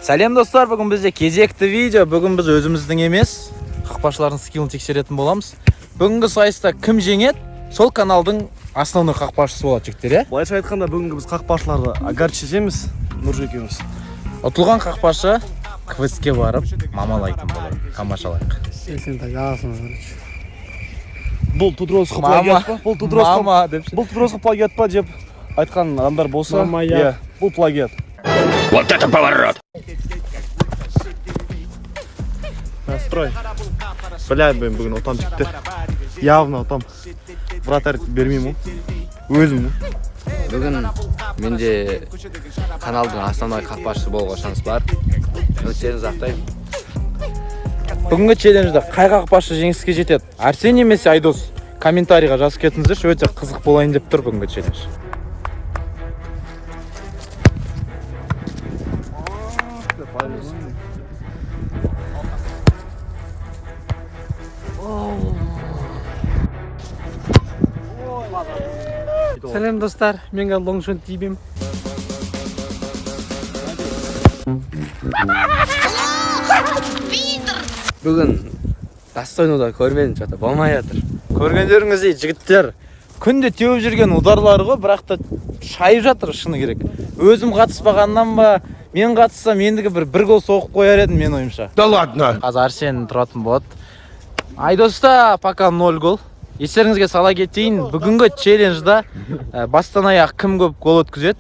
Сәлем достар, бүгін бізде кезекті видео. Бүгін біз өзіміздің емес, қақпашылардың скиллін тексеретін боламыз. Бүгінгі сайыста кім жеңеді, сол каналдың основной қақпашысы болады жігіттер, Былайша айтқанда, бүгінгі біз қақпашыларды агарчеземіз, Нұржекеміз. Ұтылған қақпашы квестке барып мамалайтын болады. Тамашалайық. Бұл Тудровсқа плагиат па? Бұл Тудровсқа плагиат па деп айтқан адамдар болса, бұл плагиат. Вот это поворот! Настрой. Бля, бүгін отам жіктер. Явно отам. Вратарь бермеймін. Өзім. Бүгін менде каналдың основной қақпашысы болуға шанс бар. Өздеріңіз ақтаймын. Бүгінгі челленджде қай қақпашы жеңіске жетеді? Арсен немесе Айдос? Комментарийға жазып кетіңіздерші, өте қызық болайын деп тұр бүгінгі челлендж. Сәлем достар, менге лонгшот тибем. Бүгін достойнуда көрмедім, жата болмай жатыр. Көргендеріңіздей жігіттер күнде теуіп жүрген ударлары ғой, бірақ та шайып жатыр шыны керек. Өзім қатыспағаннан ба, мен қатыссам ендігі бір гол соғып қояр едім мен ойымша. Да ладно! Қазір Арсен тұратын болады. Айдоста пока 0 гол. Естеріңізге сала кетейін, бүгінгі челленджда бастан аяқ кім көп гол өткізеді?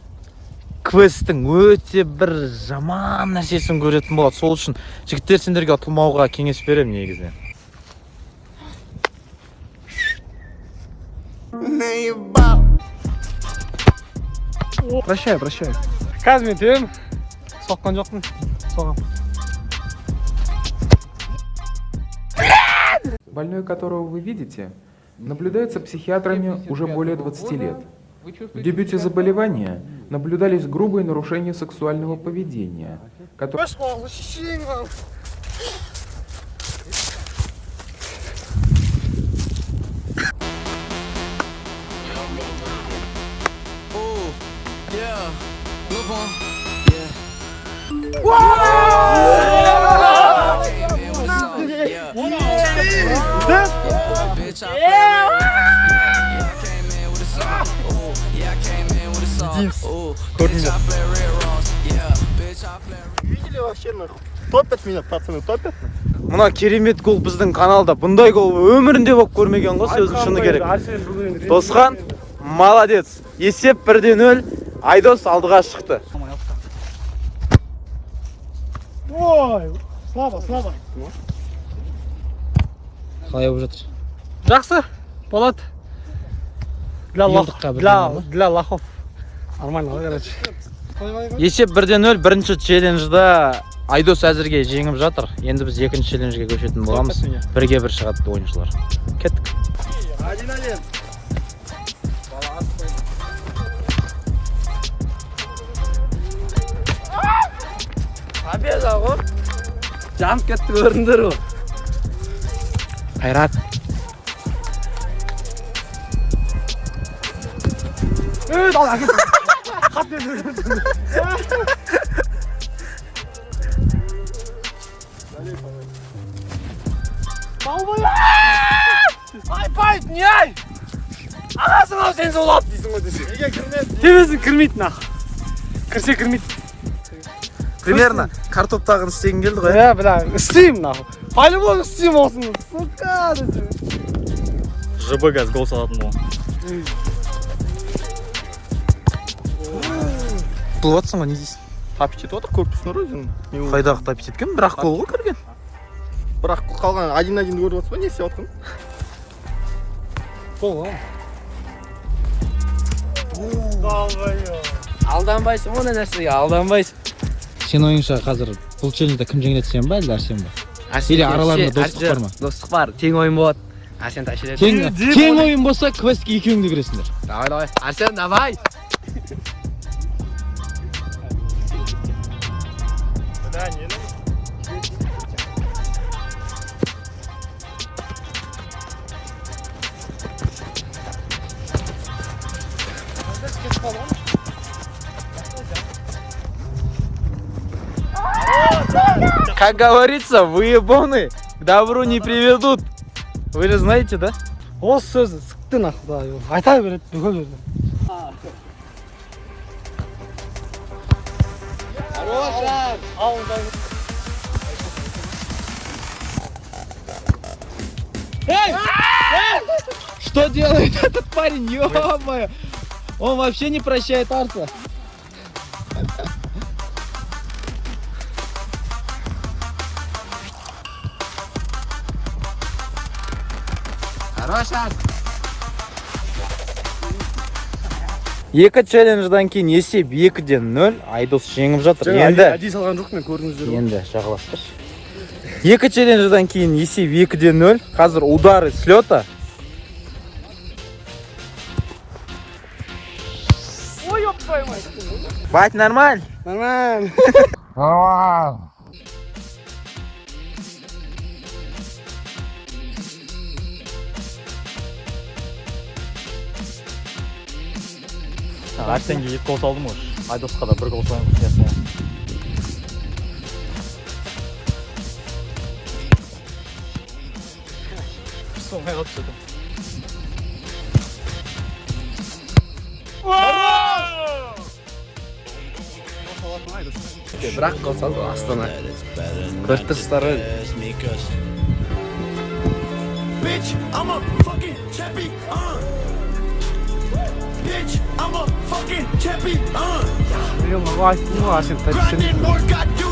Квесттің өте бір жаман нәрсесін көретін болады. Сол үшін жігіттер сендерге ұтылмауға кеңес беремін негізінен. Прощай. Қазір мен тебем, соққан жоқпын, соғам. Больной, которого вы видите, наблюдается психиатрами уже более 20 лет. В дебюте заболевания наблюдались грубые нарушения сексуального поведения, которые... Видели вообще, топят меня, пацаны, топят? Мына керемет гол біздің каналда. Бұндай гол өмірінде болып көрмеген ғой, сөзім шыны керек. Досхан, молодец. Есеп 1-0, Айдос алдыға шықты. Ой, слабо. Қалай болып жатыр? Жақсы, болады. Для лохов. Нормально, короче. Есеп 1-0, бірінші челленджда Айдос әзірге жеңіп жатыр. Енді біз екінші челленджге көшетін боламыз. Бірге бір шығады ойыншылар. Кеттік. Один. Победа ғой. Жанып кетті көріндір ғой. Қайрат. Айпайт, не ай! Ағасың ау сен золап дейсің ғой десе. Неге кірмеді? Тебесін кірмейді нақ. Кірсе кірмейді. Примерно картоптағын істеген келді ғой. Бля, істеймін нақ. По-любому істеймін осыны. Сука, десе. ЖБ газ гол салатын бол. Бұл атсың ғой, не дейсің? Тапит етіп отыр, көрпісін ұры. Қайдағы тапит еткен? Бірақ гол ғой кірген. Бірақ қалған 1-1 көріп отыр, не істеп отқан? Гол, Алданбайсың, оны нәрсеге алданбайсың. Сен ойынша қазір бұл челленджде кім жеңеді, сен ба, әлде Арсен ба? Или араларында достық бар ма? Достық бар, тең ойын болады. Арсен тащит еді. Тең ойын болса, квестке екеуіңді кіресіңдер. Давай. Арсен, давай. Как говорится, выебоны к добру не приведут. Вы же знаете, да? Осы сөзі сықты нақ құдай. Айта береді бүге берді. Что делает этот парень? Ё-моё! Он вообще не прощает Арса. Хорош, Арс! Екі челлендждан кейін есеп 2-0 Айдос жеңіп жатыр. Енді Әдей салған жоқ мен көріңіздер. енді жағаластыр. Екі челлендждан кейін есеп 2-0. Қазір удары слета. Ой, ёп твою мать. Бать, нормально? Нормально. Арсенге 2 гол салдым ғой. Айдосқа да 1 гол салайын құтиясына. Соңай қалып жатыр. Бірақ гол салды Астана. Көріп тұрсыздар ғой. Bitch, I'm a fucking champion. Bitch, I'm a fucking champion. Grinding more, got you.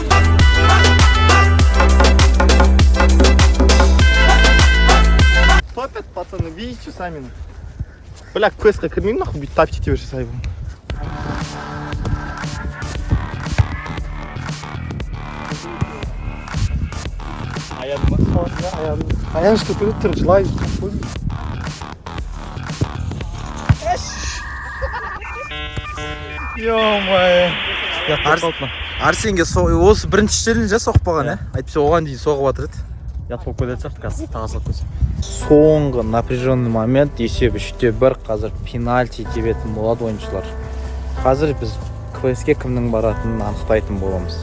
Топят, пацаны, видите сами. Бля, квестқа кірмеймін нахуй, бүйтіп тап тете берсе сайбым. Аян что перед тұр, жылай. Ё-моё. Арсенге осы бірінші челленджде соқпаған, ә? Әйтпесе оған дейін соғып жатыр еді. Ят болып көдет сияқты қазір тағы салып көз. Соңғы напряженный момент, есеп 3-1, қазір пенальти тебетін болады ойыншылар. Қазір біз квестке кімнің баратынын анықтайтын боламыз.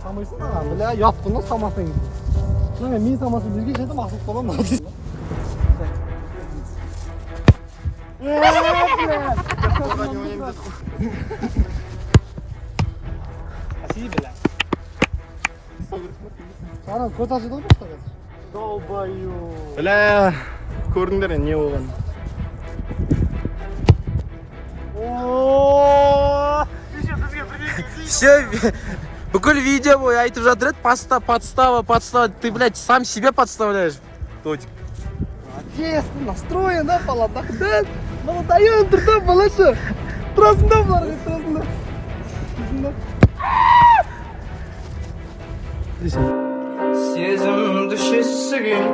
Самайсың аға, бля, япқыны самасың. Мен самасын бізге жетім ақсып қалам. Асии, бля. Саған көз ашыды ғой башта қазір. Долбаю. Бля, көрдіңдер не болған. Все, бүкіл видео бойы айтып жатыр еді, подстава. Ты, блядь, сам себе подставляешь. Тотик. Ответственно настроен, да, палатах, да? Молодайын тұрды, балашы. Тұрасында бұлар, тұрасында. Сезім düşесіген,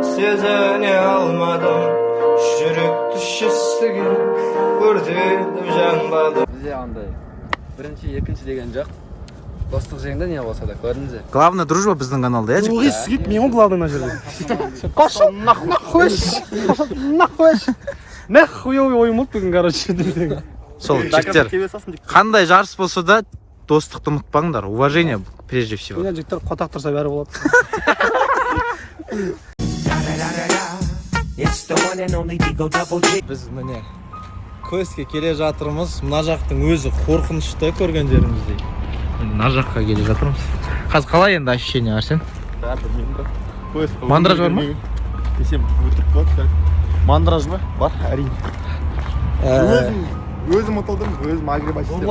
сезіне алмадым. Жүрек düşесіген, көрдедім жанбадым. Бізде андай бірінші, екінші деген жоқ. Достық жеңді не болса да көрдіңіздер. Главная дружба біздің каналда, я Ой, сгиб, мен он главный на жерде. Пошел нахуй. Нахуевый ойын болды бүгін, короче. Сол, жігіттер, қандай жарыс болса да достықты ұмытпаңдар. Уважение прежде всего. Мен жігіттер қотақ тұрса бәрі болады. Біз міне көзге келе жатырмыз. Мына жақтың өзі қорқынышты көргендеріміздей. Мына жаққа келе жатырмыз. Қазір қалай енді ощущение, Арсен? Мандраж бар ма? Десем өтірік болады. Мандраж ба? Бар, әрине. Өзім ұтылдым, өзім агребать істедім.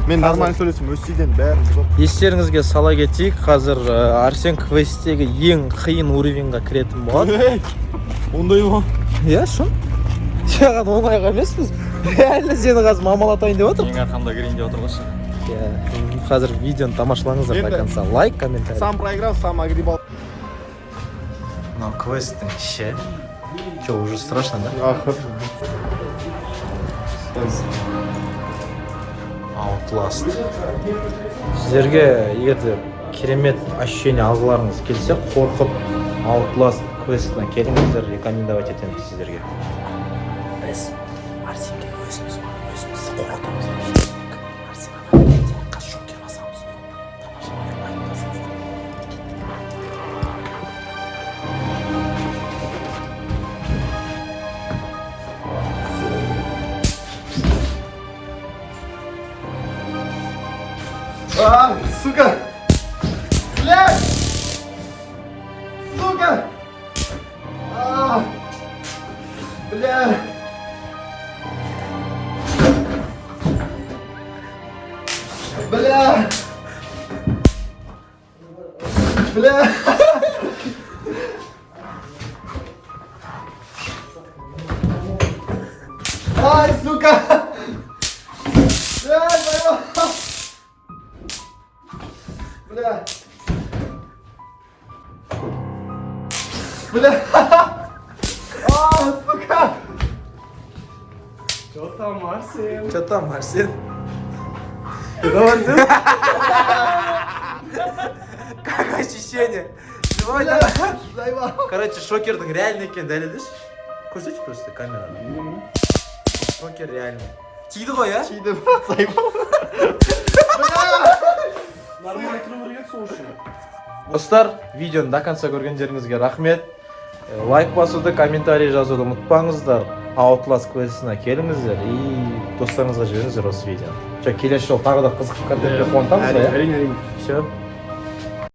Мен нормально сөйлесем, өз сүйден бәрін жоқ. Естеріңізге сала кетейік, қазір Арсен квесттегі ең қиын уровеньға кіретін болады. Ондай ма? Иә, шын. Саған оңайға емеспіз. Реально сені қазір мамалатайын деп отыр. Ең арқамда кірейін деп отыр ғой. Қазір видеоны тамашалаңыздар до конца. Лайк, комментарий. Сам проиграл, сам агребал. Но квесттің іші. Че, уже страшно, да? Ахыр. Outlast. Сіздерге егерде керемет ощущение алғыларыңыз келсе, қорқып Outlast квестіне келіңіздер, рекомендовать етемін сіздерге. Біз Арсенге өзіміз қорқытамыз. Арсен ана қаз шокер. А, сука! Блядь! Сука! А, бля! Бля! Бля! Ай, сука! Бля, заебал! Бля! Бля! А, сука! Чё там, Арсен? Что там, Арсен? Как ощущение? Давай, Бля! давай. Заебал! Короче, шокердің реальный екенін дәлелдеші. Көрсетші просто камераны. Шокер реальный. Тиді ғой, а? Чиді, брат, заебал! Нормально тұру керек сол үшін. Достар, видеоны до конца көргендеріңізге рахмет. Лайк басуды, комментарий жазуды ұмытпаңыздар. Outlast квестіне келіңіздер и достарыңызға жіберіңіздер осы видеоны. Келесі жолы тағы да қызықты контентпен қуантамыз ғой, иә? Әрине. Все.